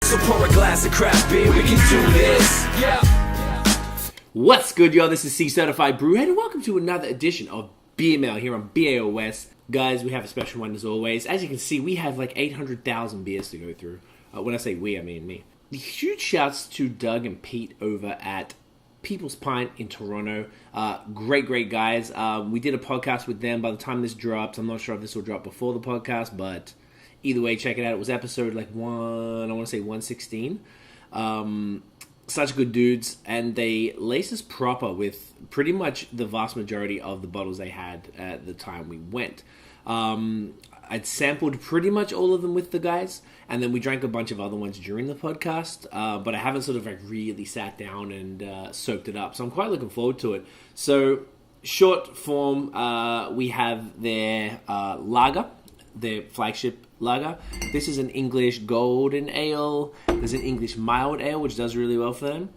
So pour a glass of craft beer, we can do this. Yeah. What's good, y'all? This is C Certified Brewhead, and welcome to another edition of Beer Mail here on BAOS. Guys, we have a special one as always. As you can see, we have like 800,000 beers to go through. When I say we, I mean me. Huge shouts to Doug and Pete over at People's Pint in Toronto. Great guys. We did a podcast with them. By the time this drops, I'm not sure if this will drop before the podcast, but either way, check it out. It was episode like 116. Such good dudes, and they laced us proper with pretty much the vast majority of the bottles they had at the time we went. I'd sampled pretty much all of them with the guys, and then we drank a bunch of other ones during the podcast, but I haven't sort of like really sat down and soaked it up, so I'm quite looking forward to it. So, short form, we have their lager, their flagship lager. This is an English golden ale. There's an English mild ale, which does really well for them.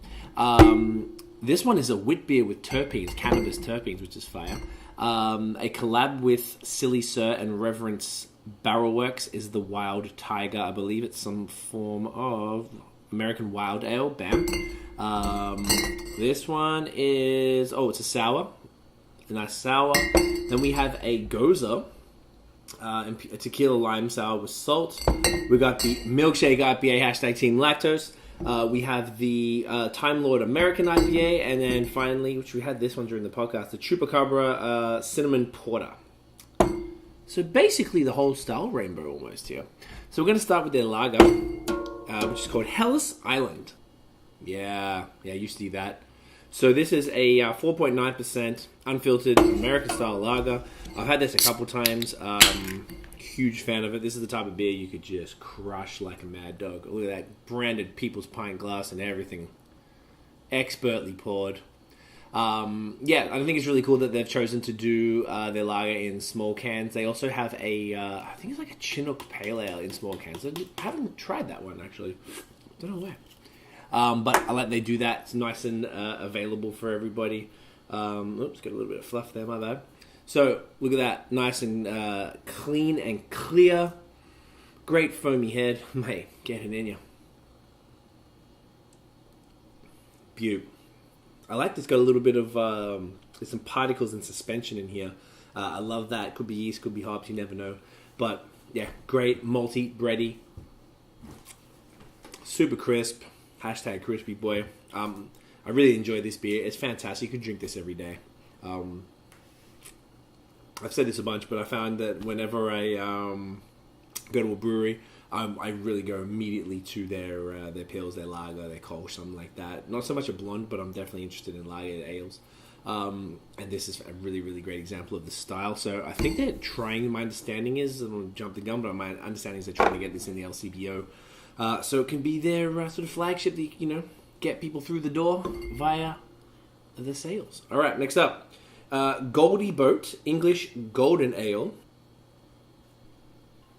This one is a wit beer with terpenes, cannabis terpenes, which is fire. A collab with Silly Sir and Reverence Barrelworks is the Wild Tiger. I believe it's some form of American wild ale. Bam. This one is... Oh, it's a sour. A nice sour. Then we have a Goza. A tequila lime sour with salt. We got the Milkshake IPA, hashtag Team Lactose. We have the Time Lord American IPA, and then finally, which we had this one during the podcast, the Chupacabra Cinnamon Porter. So basically the whole style rainbow almost here. So we're going to start with their lager, which is called Hellas Island. Yeah, you see that. So this is a 4.9% unfiltered American style lager. I've had this a couple times. Huge fan of it. This is the type of beer you could just crush like a mad dog. Look at that branded People's Pint glass and everything. Expertly poured. I think it's really cool that they've chosen to do their lager in small cans. They also have I think it's like a Chinook Pale Ale in small cans. I haven't tried that one actually. Don't know where. But I like they do that. It's nice and available for everybody. Oops, got a little bit of fluff there, my bad. So, look at that. Nice and clean and clear. Great foamy head. Mate, get it in you. Beaut. I like this. Got a little bit of... there's some particles and suspension in here. I love that. Could be yeast, could be hops, you never know. But, yeah, great. Malty, bready. Super crisp. Hashtag crispy boy. I really enjoy this beer. It's fantastic. You can drink this every day. I've said this a bunch, but I found that whenever I go to a brewery, I really go immediately to their pills, their lager, their Kolsch, something like that. Not so much a blonde, but I'm definitely interested in lager ales. And this is a really, really great example of the style. So I think they're trying, my understanding is, I'm going to jump the gun, but my understanding is they're trying to get this in the LCBO. So it can be their sort of flagship that, get people through the door via the sales. All right, next up. Goldie Boat English Golden Ale.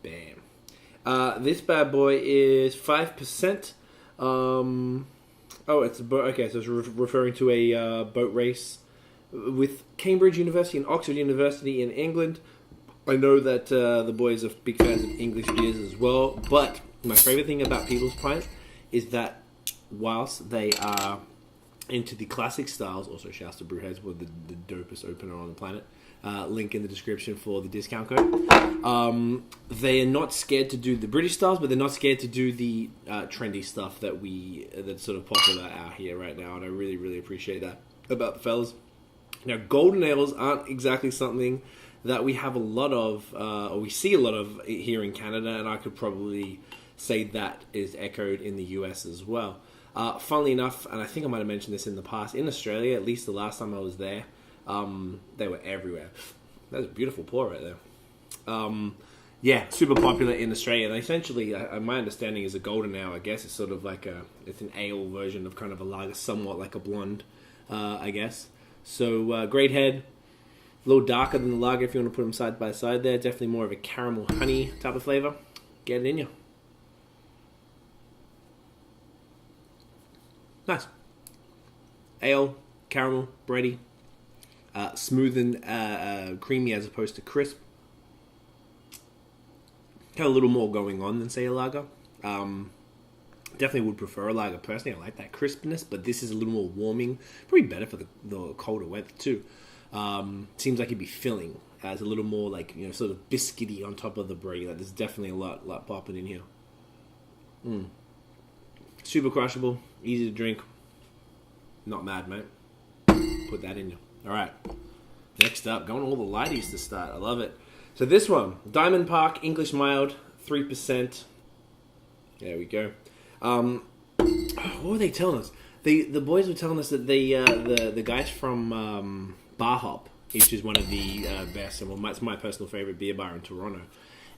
Bam. This bad boy is 5%. It's a boat. Okay, so it's referring to a boat race with Cambridge University and Oxford University in England. I know that the boys are big fans of English beers as well, but my favorite thing about People's Pint is that whilst they are into the classic styles, also shouts to BrewHeads, with the dopest opener on the planet. Link in the description for the discount code. They are not scared to do the British styles, but they're not scared to do the trendy stuff that's sort of popular out here right now, and I really, really appreciate that about the fellas. Now, golden ales aren't exactly something that we have a lot of, or we see a lot of here in Canada, and I could probably say that is echoed in the US as well. Funnily enough, and I think I might have mentioned this in the past, in Australia, at least the last time I was there, they were everywhere. That's a beautiful pour right there. Super popular in Australia. And essentially, my understanding is a golden ale, I guess. It's sort of like it's an ale version of kind of a lager, somewhat like a blonde, I guess. So, great head. A little darker than the lager if you want to put them side by side there. Definitely more of a caramel honey type of flavor. Get it in you. Nice. Ale, caramel, bready, smooth and creamy as opposed to crisp. Got a little more going on than, say, a lager. Definitely would prefer a lager personally. I like that crispness, but this is a little more warming. Probably better for the colder weather too. Seems like it'd be filling. It's a little more like, sort of biscuity on top of the brie. Like, there's definitely a lot popping in here. Super crushable, easy to drink. Not mad, mate. Put that in you. All right. Next up, going all the lighties to start. I love it. So this one, Diamond Park English Mild, 3%. There we go. What were they telling us? The boys were telling us that the guys from Bar Hop, which is one of the best, and it's my personal favorite beer bar in Toronto,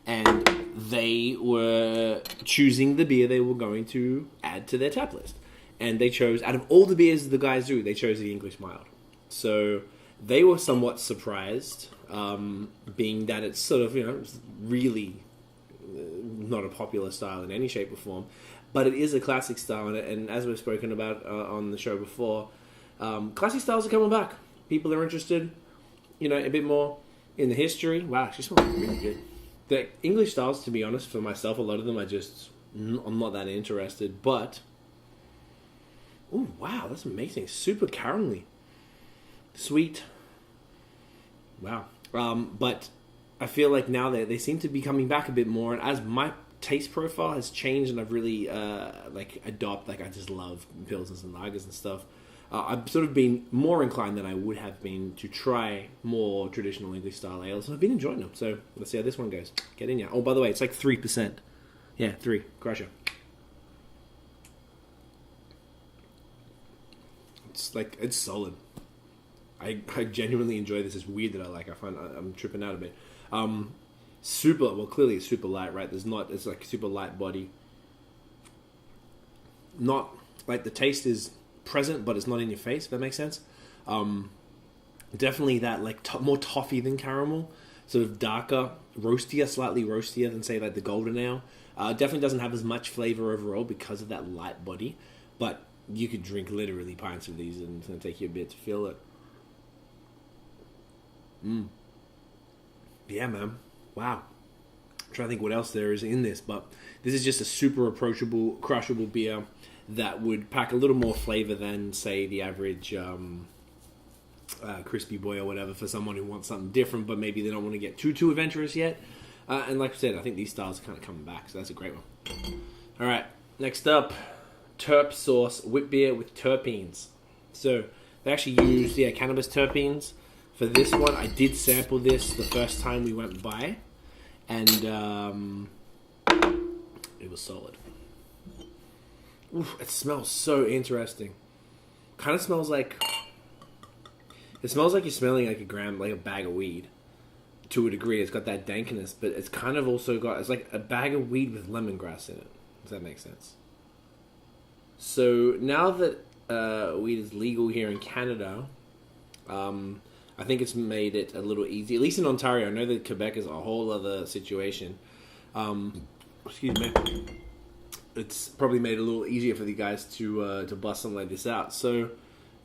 and they were choosing the beer they were going to add to their tap list. And they chose, out of all the beers the guys do, they chose the English Mild. So they were somewhat surprised, being that it's sort of, really not a popular style in any shape or form. But it is a classic style, and as we've spoken about on the show before, classic styles are coming back. People are interested, a bit more in the history. Wow, she smells really good. The English styles, to be honest, for myself, a lot of them I'm not that interested, but... Oh, wow, that's amazing. Super caramelly. Sweet. Wow. But I feel like now they seem to be coming back a bit more, and as my taste profile has changed and I've really, I just love pilsners and lagers and stuff, I've sort of been more inclined than I would have been to try more traditional English style ales, and I've been enjoying them. So let's see how this one goes. Get in here. Oh, by the way, it's like 3%. Yeah, 3. Crusher. It's solid. I genuinely enjoy this. It's weird that I find I'm tripping out a bit. Clearly it's super light, right? It's like super light body. Not, like, the taste is present, but it's not in your face, if that makes sense. Definitely that, like, more toffee than caramel. Sort of darker, slightly roastier than, say, like the Golden Ale. Definitely doesn't have as much flavor overall because of that light body, but you could drink literally pints of these and it's going to take you a bit to feel it. Yeah, man. Wow. I'm trying to think what else there is in this, but this is just a super approachable, crushable beer that would pack a little more flavor than, say, the average Crispy Boy or whatever, for someone who wants something different, but maybe they don't want to get too adventurous yet. And like I said, I think these styles are kind of coming back, so that's a great one. All right, next up, Terp Sauce wheat beer with terpenes. So they actually used cannabis terpenes for this one. I did sample this the first time we went by, and it was solid. Oof, it smells so interesting. Kind of smells like... It smells like you're smelling like a bag of weed. To a degree, it's got that dankness, but it's kind of also got... It's like a bag of weed with lemongrass in it. Does that make sense? So now that weed is legal here in Canada, I think it's made it a little easy. At least in Ontario. I know that Quebec is a whole other situation. Excuse me. It's probably made it a little easier for the guys to bust something like this out. So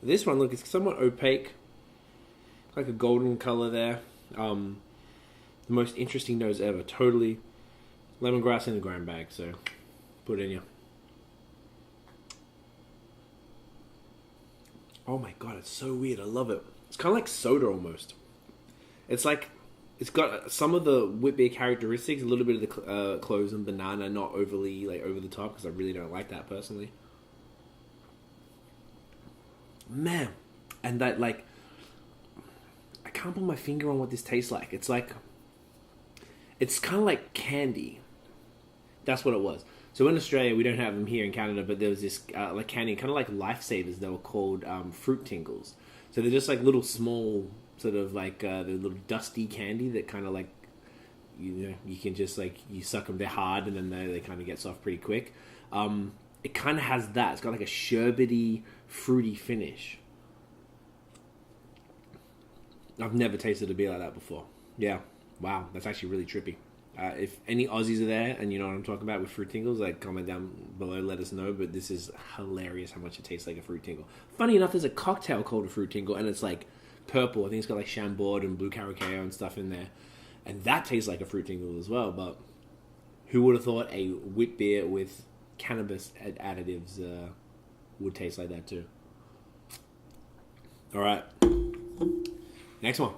this one, look, it's somewhat opaque, like a golden color there. The most interesting nose ever. Totally lemongrass in a gram bag. So put it in you. Oh my god, it's so weird. I love it. It's kind of like soda almost. It's like, it's got some of the wheat beer characteristics, a little bit of the cloves and banana, not overly over the top, because I really don't like that personally. Man, and that I can't put my finger on what this tastes like. It's kind of like candy. That's what it was. So in Australia, we don't have them here in Canada, but there was this candy, kind of like Lifesavers. They were called Fruit Tingles. So they're just like little small, sort of like the little dusty candy that kind of like, you can just you suck them. They're hard, and then they kind of get soft pretty quick. It kind of has that. It's got like a sherbety, fruity finish. I've never tasted a beer like that before. Yeah, wow, that's actually really trippy. If any Aussies are there and you know what I'm talking about with Fruit Tingles, comment down below, let us know. But this is hilarious how much it tastes like a Fruit Tingle. Funny enough, there's a cocktail called a Fruit Tingle, and it's like purple. I think it's got like Chambord and blue Caracao and stuff in there. And that tastes like a Fruit Tingle as well. But who would have thought a wheat beer with cannabis additives would taste like that too. All right. Next one.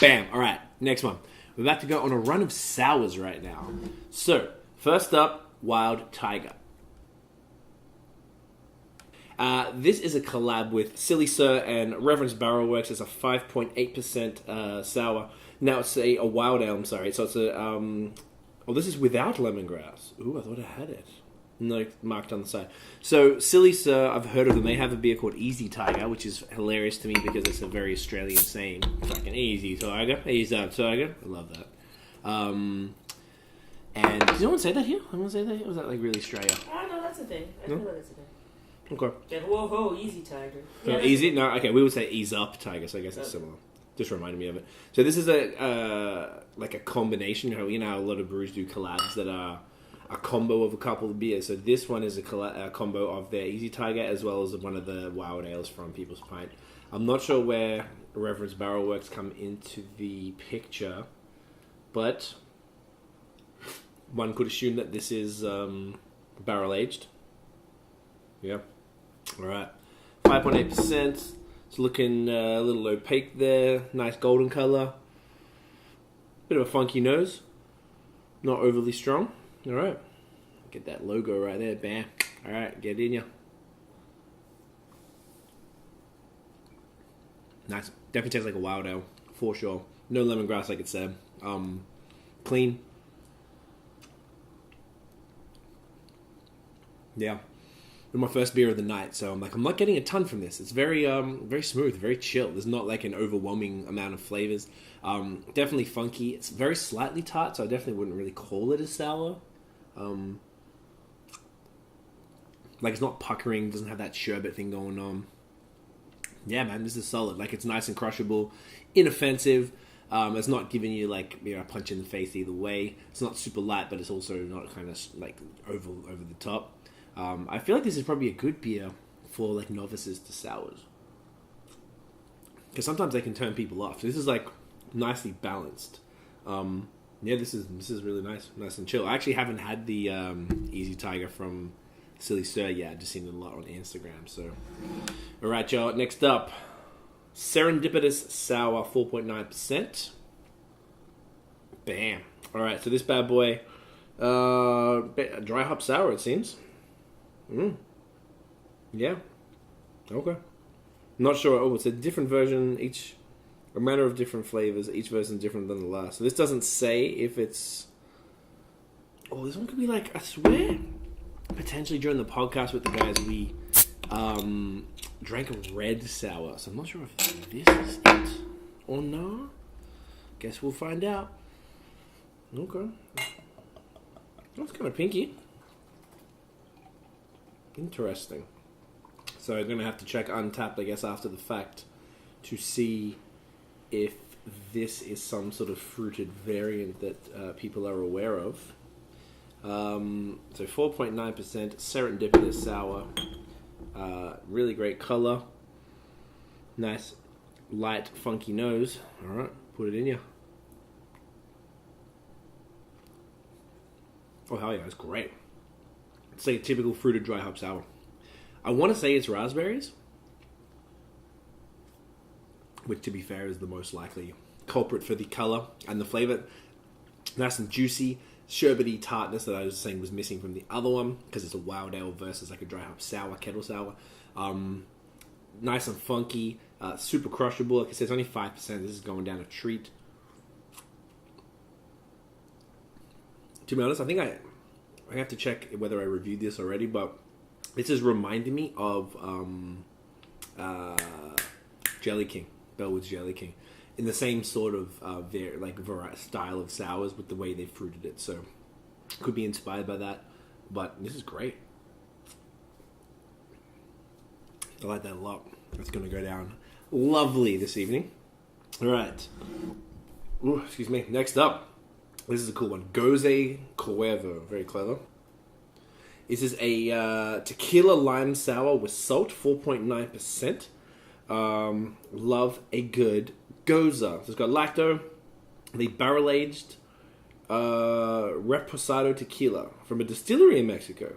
Bam. All right. Next one. We're about to go on a run of sours right now. So, first up, Wild Tiger. This is a collab with Silly Sir and Reverence Barrel Works. It's a 5.8% sour. Now it's a wild ale, I'm sorry. So it's a, this is without lemongrass. Ooh, I thought I had it. No, marked on the side. So, Silly Sir, I've heard of them. They have a beer called Easy Tiger, which is hilarious to me because it's a very Australian saying. Fucking Easy Tiger. Easy Tiger. I love that. And did anyone say that here? Anyone say that here? Or was that like really Australia? Oh, no, that's a thing. I feel that's a thing. Okay. Yeah, whoa, easy tiger. Yeah, easy? No, okay, we would say ease up tiger, so I guess it's similar. Just reminded me of it. So this is a combination. You know, a lot of brews do collabs that are a combo of a couple of beers. So this one is a combo of their Easy Tiger as well as one of the wild ales from People's Pint. I'm not sure where Reverence Barrel Works come into the picture, but one could assume that this is barrel aged. Yeah. All right. 5.8%. It's looking a little opaque there. Nice golden color. Bit of a funky nose. Not overly strong. All right. Get that logo right there. Bam. All right. Get in ya. Nice. Definitely tastes like a wild ale. For sure. No lemongrass, like it said. Clean. Yeah. My first beer of the night, so I'm not getting a ton from this. It's very very smooth, very chill. There's not like an overwhelming amount of flavors. Definitely funky. It's very slightly tart, so I definitely wouldn't really call it a sour. It's not puckering, doesn't have that sherbet thing going on. Yeah, man, this is solid. Like, it's nice and crushable, inoffensive. It's not giving you a punch in the face either way. It's not super light, but it's also not kind of like over the top. I feel like this is probably a good beer for like novices to sours, because sometimes they can turn people off. This is like nicely balanced. This is really nice and chill. I actually haven't had the Easy Tiger from Silly Sir yet. I've just seen it a lot on Instagram. So, all right, y'all. Next up, Serendipity Sour, 4.9%. Bam. All right, so this bad boy, dry hop sour, it seems. Yeah. Okay. Not sure. Oh, it's a different version. A matter of different flavors. Each version is different than the last. So this doesn't say if it's... Oh, this one could be like... I swear, potentially during the podcast with the guys, we drank a red sour. So I'm not sure if this is it or not. Guess we'll find out. Okay. That's kind of pinky. Interesting. So I'm going to have to check Untapped, I guess, after the fact to see if this is some sort of fruited variant that people are aware of. So 4.9% Serendipity Sour. Really great color. Nice, light, funky nose. Alright, put it in you. Oh, hell yeah, it's great. It's like a typical fruited dry hop sour. I want to say it's raspberries, which, to be fair, is the most likely culprit for the color and the flavor. Nice and juicy, sherbety tartness that I was saying was missing from the other one, because it's a wild ale versus like a dry hop sour, kettle sour. Nice and funky, super crushable. Like I said, it's only 5%. This is going down a treat. To be honest, I think I have to check whether I reviewed this already, but this is reminding me of Jelly King, Bellwood's Jelly King, in the same sort of style of sours with the way they fruited it. So could be inspired by that, but this is great. I like that a lot. That's going to go down lovely this evening. All right. Ooh, excuse me. Next up. This is a cool one. Goze Cuervo. Very clever. This is a tequila lime sour with salt, 4.9%. Love a good goza. So it's got lacto, the barrel-aged Reposado tequila from a distillery in Mexico.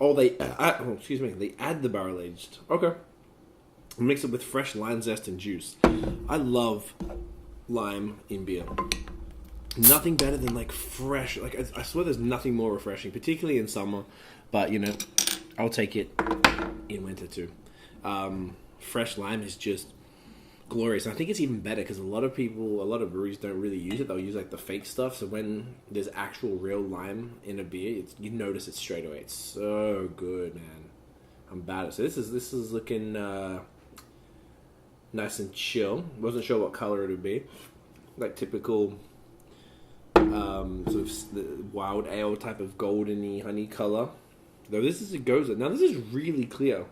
Oh, excuse me. They add the barrel aged. Okay. Mix it with fresh lime zest and juice. I love lime in beer. Nothing better than like fresh. Like I swear, there's nothing more refreshing, particularly in summer. But you know, I'll take it in winter too. Fresh lime is just glorious. And I think it's even better because a lot of breweries don't really use it. They'll use like the fake stuff. So when there's actual real lime in a beer, you notice it straight away. It's so good, man. I'm bad at it. So this is looking nice and chill. Wasn't sure what color it would be. Like typical sort of the wild ale type of goldeny honey color. Though this is a Goza. Now this is really clear,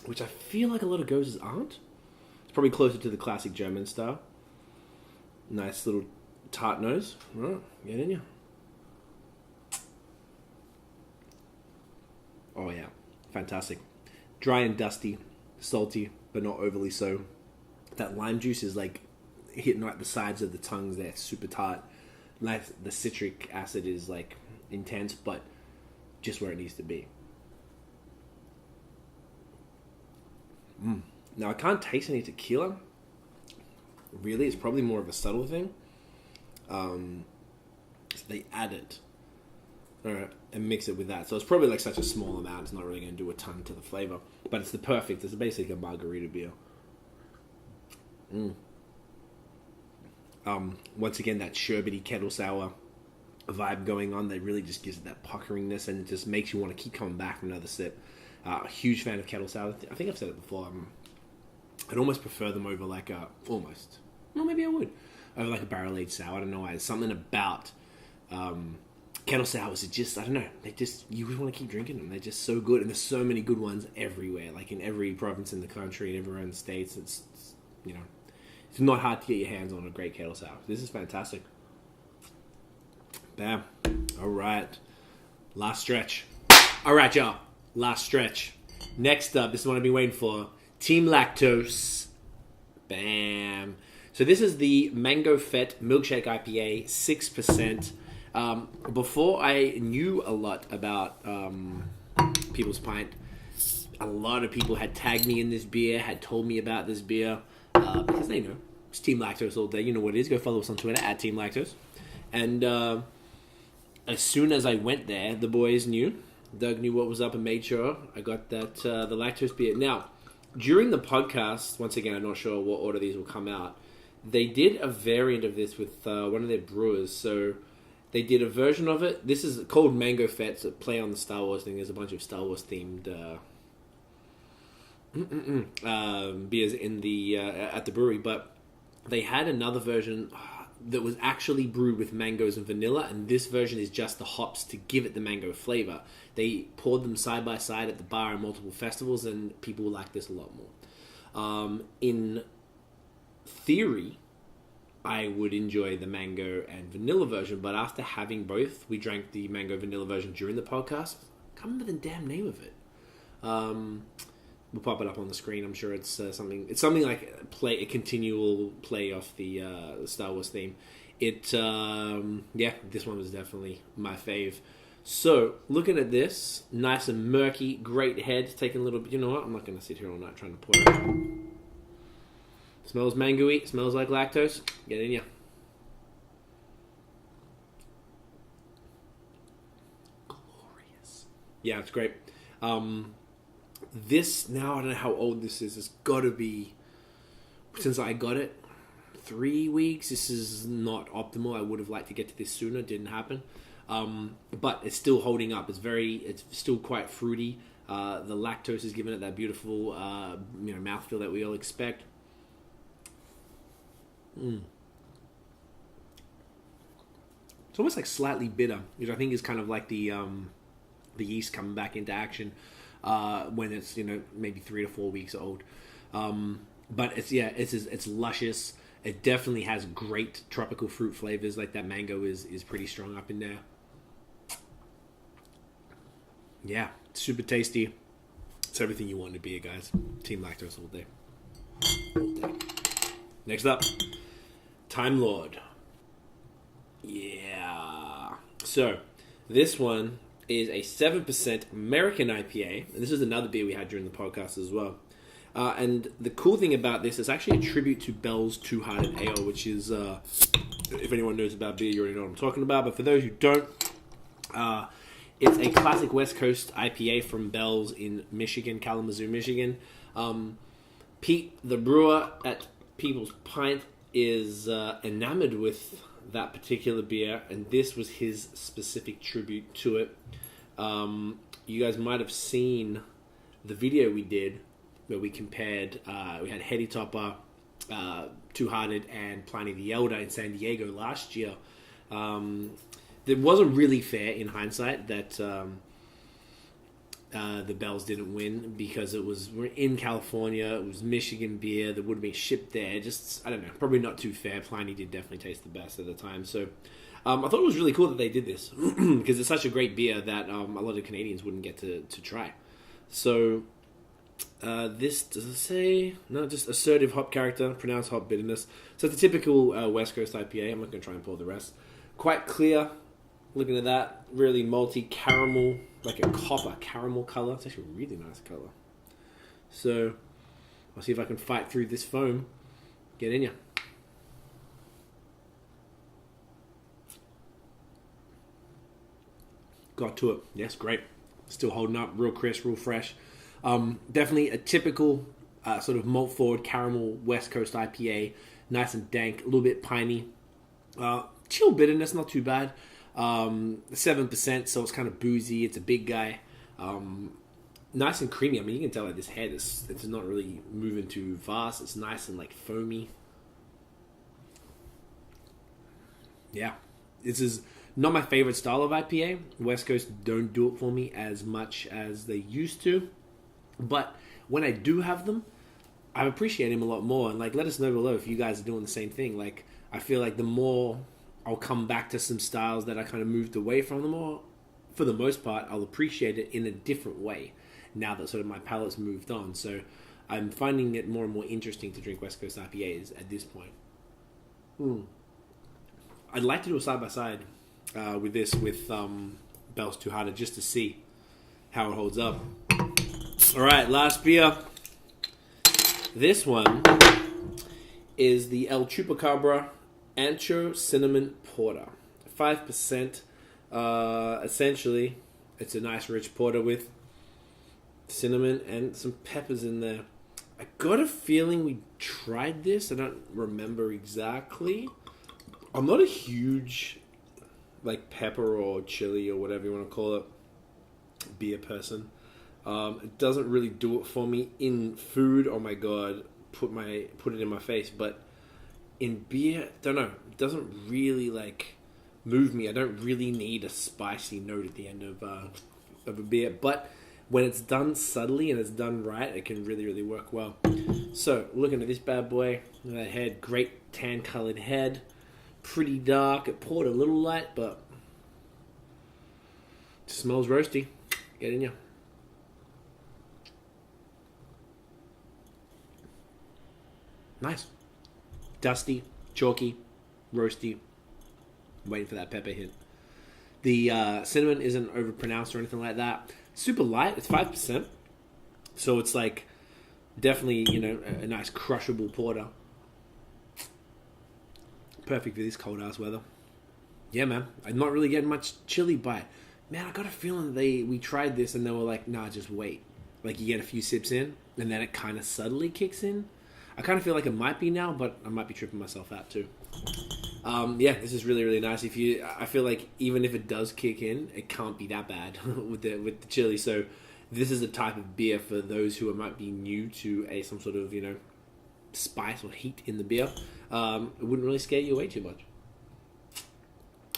which I feel like a lot of Gozas aren't. It's probably closer to the classic German style. Nice little tart nose. All right, get in here. Oh yeah, fantastic. Dry and dusty, salty, but not overly so. That lime juice is like hitting right the sides of the tongues there. It's super tart. Like the citric acid is like intense, but just where it needs to be. Now I can't taste any tequila. Really, it's probably more of a subtle thing. So they add it, all right, and mix it with that. So it's probably like such a small amount. It's not really going to do a ton to the flavor, but it's the perfect. It's basically a margarita beer. Once again, that sherbety kettle sour vibe going on that really just gives it that puckeringness, and it just makes you want to keep coming back for another sip. Huge fan of kettle sour. I think I've said it before. I'd almost prefer them over like almost. Well, maybe I would. Over like a barrel aged sour. I don't know why. There's something about kettle sours. It just, I don't know. They just, you just want to keep drinking them. They're just so good, and there's so many good ones everywhere. Like in every province in the country, and everywhere in the States. It's you know, it's not hard to get your hands on a great kettle sour. This is fantastic. Bam. All right. Last stretch. All right, y'all. Last stretch. Next up, this is what I've been waiting for. Team Lactose. Bam. So this is the MangoFET Milkshake IPA, 6%. Before I knew a lot about People's Pint, a lot of people had tagged me in this beer, had told me about this beer, because they know. It's Team Lactose all day. You know what it is. Go follow us on Twitter, @Team Lactose. And as soon as I went there, the boys knew. Doug knew what was up and made sure I got that the lactose beer. Now, during the podcast, once again, I'm not sure what order these will come out, they did a variant of this with one of their brewers. So they did a version of it. This is called MangoFET. It's a play on the Star Wars thing. There's a bunch of Star Wars themed beers in the at the brewery, but they had another version that was actually brewed with mangoes and vanilla, and this version is just the hops to give it the mango flavor. They poured them side by side at the bar in multiple festivals, and people like this a lot more. In theory, I would enjoy the mango and vanilla version, but after having both, we drank the mango vanilla version during the podcast. I can't remember the damn name of it. We'll pop it up on the screen. I'm sure it's something. It's something like a continual play off the Star Wars theme. This one was definitely my fave. So looking at this, nice and murky, great head. Taking a little bit. You know what? I'm not going to sit here all night trying to pour it. Smells mango-y. Smells like lactose. Get in ya. Glorious. Yeah, it's great. This, now I don't know how old this is. It's got to be, since I got it, 3 weeks. This is not optimal. I would have liked to get to this sooner. It didn't happen. But it's still holding up. It's still quite fruity. The lactose is giving it that beautiful, mouthfeel that we all expect. It's almost like slightly bitter, which I think is kind of like the yeast coming back into action. When it's maybe 3 to 4 weeks old, but it's luscious. It definitely has great tropical fruit flavors. Like that mango is pretty strong up in there. Yeah, super tasty. It's everything you want to be, guys. Team Lactose all day. Next up, Time Lord. Yeah. So this one is a 7% American IPA. And this is another beer we had during the podcast as well. And the cool thing about this is actually a tribute to Bell's Two Hearted Ale, which is, if anyone knows about beer, you already know what I'm talking about. But for those who don't, it's a classic West Coast IPA from Bell's in Michigan, Kalamazoo, Michigan. Pete, the brewer at People's Pint, is enamored with that particular beer, and this was his specific tribute to it. You guys might have seen the video we did where we compared, we had Heady Topper, Two Hearted, and Pliny the Elder in San Diego last year. It wasn't really fair in hindsight that the Bells didn't win, because we're in California, it was Michigan beer that would have been shipped there. Just, I don't know, probably not too fair. Pliny did definitely taste the best at the time. So I thought it was really cool that they did this, because it's such a great beer that a lot of Canadians wouldn't get to try. So this, does it say? No, just assertive hop character, pronounced hop bitterness. So it's a typical West Coast IPA. I'm not going to try and pour the rest. Quite clear. Looking at that, really malty caramel, like a copper caramel color. It's actually a really nice color. So I'll see if I can fight through this foam. Get in ya. Got to it. Yes, great. Still holding up, real crisp, real fresh. Definitely a typical sort of malt forward caramel West Coast IPA. Nice and dank, a little bit piney. Chill bitterness, not too bad. 7%, so it's kind of boozy. It's a big guy. Nice and creamy. I mean, you can tell that this head it's not really moving too fast. It's nice and like foamy. Yeah, this is not my favorite style of IPA. West Coast don't do it for me as much as they used to. But when I do have them, I appreciate them a lot more. And like, let us know below if you guys are doing the same thing. Like, I feel like the more I'll come back to some styles that I kind of moved away from, the more, for the most part, I'll appreciate it in a different way now that sort of my palate's moved on. So I'm finding it more and more interesting to drink West Coast IPAs at this point. I'd like to do a side-by-side with this, with Bell's Two Hearted, just to see how it holds up. Alright, last beer. This one is the El Chupacabra Ancho Cinnamon Porter. 5%. Essentially, it's a nice rich porter with cinnamon and some peppers in there. I got a feeling we tried this. I don't remember exactly. I'm not a huge like pepper or chili or whatever you want to call it beer person. It doesn't really do it for me in food. Oh my god, put it in my face. But in beer, don't know. It doesn't really like move me. I don't really need a spicy note at the end of a beer. But when it's done subtly and it's done right, it can really, really work well. So looking at this bad boy, that head, great tan colored head, pretty dark. It poured a little light, but it smells roasty. Get in ya. Nice. Dusty, chalky, roasty. Waiting for that pepper hit. The cinnamon isn't overpronounced or anything like that. Super light. It's 5%. So it's like definitely, a nice crushable porter. Perfect for this cold ass weather. Yeah, man. I'm not really getting much chili bite. Man, I got a feeling we tried this and they were like, nah, just wait. Like you get a few sips in and then it kind of subtly kicks in. I kind of feel like it might be now, but I might be tripping myself out too. Yeah, this is really, really nice. I feel like even if it does kick in, it can't be that bad with the chili. So this is a type of beer for those who might be new to some sort of, spice or heat in the beer. It wouldn't really scare you away too much.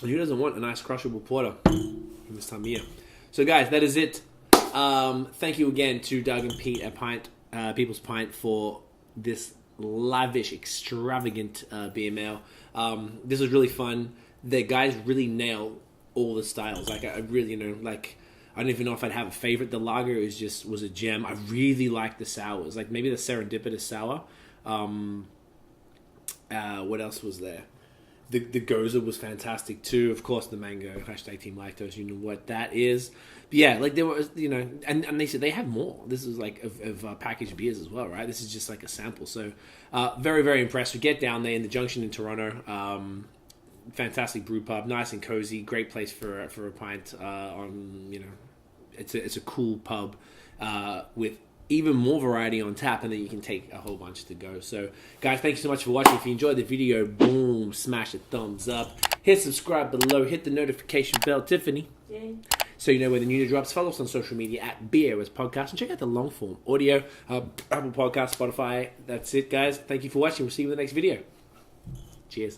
And who doesn't want a nice crushable porter in this time of year? So guys, that is it. Thank you again to Doug and Pete at People's Pint for this lavish, extravagant beer mail. This was really fun. The guys really nail all the styles. Like I really, I don't even know if I'd have a favorite. The Largo was a gem. I really like the sours. Like maybe the Serendipity Sour. What else was there? The Goza was fantastic too. Of course, the mango #team lactose. You know what that is. But yeah, like there was, and they said they have more. This is like of packaged beers as well, right? This is just like a sample. So very, very impressed. We get down there in the Junction in Toronto. Fantastic brew pub, nice and cozy. Great place for a pint. It's a cool pub with even more variety on tap, and then you can take a whole bunch to go. So, guys, thank you so much for watching. If you enjoyed the video, boom, smash a thumbs up. Hit subscribe below. Hit the notification bell, Tiffany. Yay. So you know when the new drops. Follow us on social media at BAOS Podcast, and check out the long form audio, Apple Podcast, Spotify. That's it, guys. Thank you for watching. We'll see you in the next video. Cheers.